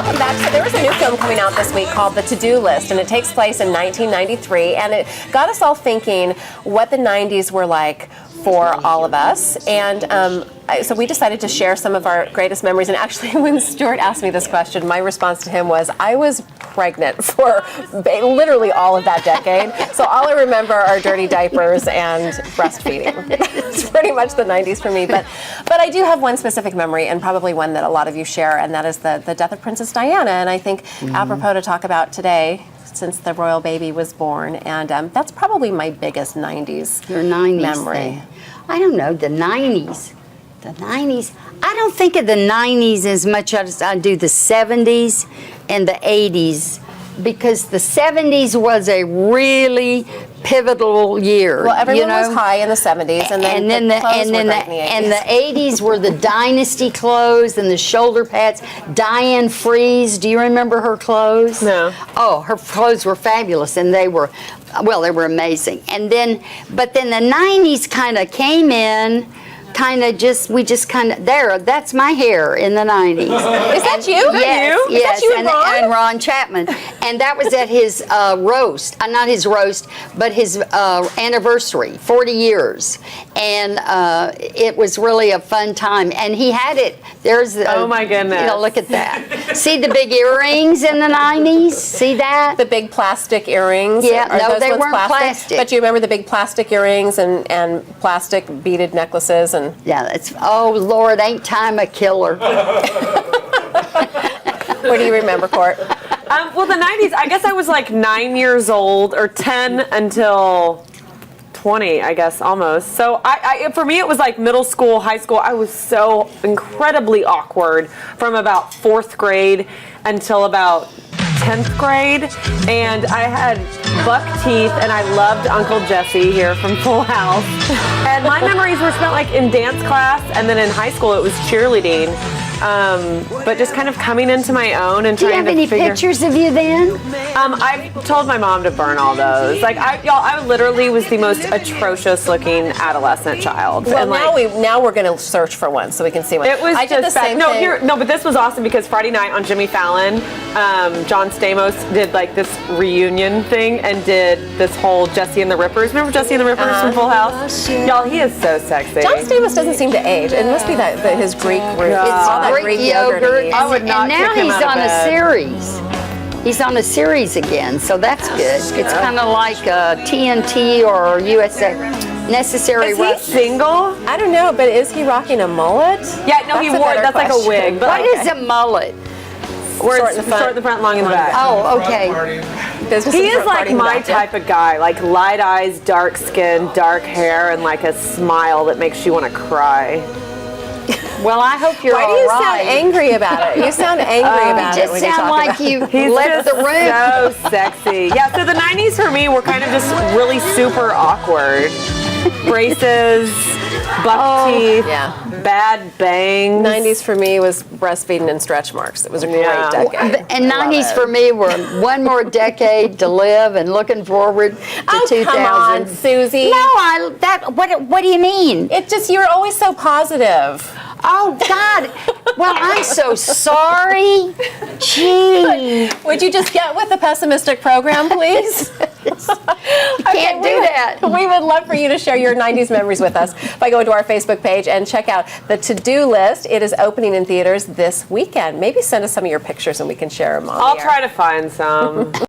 welcome back. So there was a new film coming out this week called The To-Do List, and it takes place in 1993, and it got us all thinking what the 90s were like for all of us. And so we decided to share some of our greatest memories. And actually, when Stuart asked me this question, my response to him was, I was pregnant for literally all of that decade. So all I remember are dirty diapers and breastfeeding. It's pretty much the 90s for me. But I do have one specific memory, and probably one that a lot of you share, and that is the death of Princess Diana. And I think apropos to talk about today, since the royal baby was born, and that's probably my biggest 90s, Your 90s memory. thing. I don't know, the 90s. The 90s. I don't think of the 90s as much as I do the 70s and the 80s, because the 70s was a really pivotal year. Well, everyone was high in the 70s, and then the clothes were great in the 80s. And the 80s were the dynasty clothes and the shoulder pads. Diane Freeze, do you remember her clothes? No. Oh, her clothes were fabulous, and they were amazing. And then, but then the 90s kind of came in. That's my hair in the 90s. Is that you? Yes, Is that you and Ron? and Ron Chapman. And that was at his roast, not his roast, but his anniversary, 40 years. And it was really a fun time. And he had it, oh my goodness. Look at that. See the big earrings in the 90s? See that? The big plastic earrings? Yeah, Are no, those they ones weren't plastic. But do you remember the big plastic earrings and plastic beaded necklaces? And Yeah, oh Lord, ain't time a killer. what do you remember, Court? Well, the 90s, I guess I was like 9 years old, or 10 until 20, I guess, almost. So for me, it was like middle school, high school. I was so incredibly awkward from about 4th grade until about 10th grade, and I had buck teeth, and I loved Uncle Jesse here from Full House. And my memories were spent like in dance class, and then in high school it was cheerleading. But just kind of coming into my own and Do you trying have to any figure. pictures of you then? I told my mom to burn all those. Like I literally was the most atrocious looking adolescent child. Well, and like, now we're going to search for one so we can see one. it was I did just the same bad. thing. No, but this was awesome because Friday night on Jimmy Fallon, John Stamos did like this reunion thing and did this whole Jesse and the Rippers. Remember Jesse and the Rippers from Full House? Y'all, he is so sexy. John Stamos doesn't seem to age. It must be that his Greek roots. It's all that Greek yogurt. yogurt. I would not And now kick him he's out of on a bed. series. He's on a series again, so that's good. It's kind of like TNT or USA. Necessary Is he Rough. single? I don't know, but is he rocking a mullet? Yeah, no, he That's a wore better that's like a question. wig. But What is a mullet? where Short it's in the front. short in the front, long in the back. Oh, okay. He is like my type of guy, like light eyes, dark skin, dark hair, and like a smile that makes you want to cry. Well, I hope you're Why do all you right. sound angry about it? You sound angry about You it just when you sound talk like about it. you He's left just the room. so sexy. Yeah, so the 90s for me were kind of just really super awkward. Braces, buck teeth, Yeah. bad bangs. 90s for me was breastfeeding and stretch marks. It was a great Yeah. decade. And Love 90s it. for me were one more decade to live and looking forward to Oh, 2000. come on, Susie. No, what do you mean? It just, you're always so positive. Oh, God. Well, I'm so sorry. Gee. Would you just get with the pessimistic program, please? Can't do that. We would love for you to share your 90s memories with us by going to our Facebook page and check out the To-Do List. It is opening in theaters this weekend. Maybe send us some of your pictures and we can share them on I'll the air. try to find some.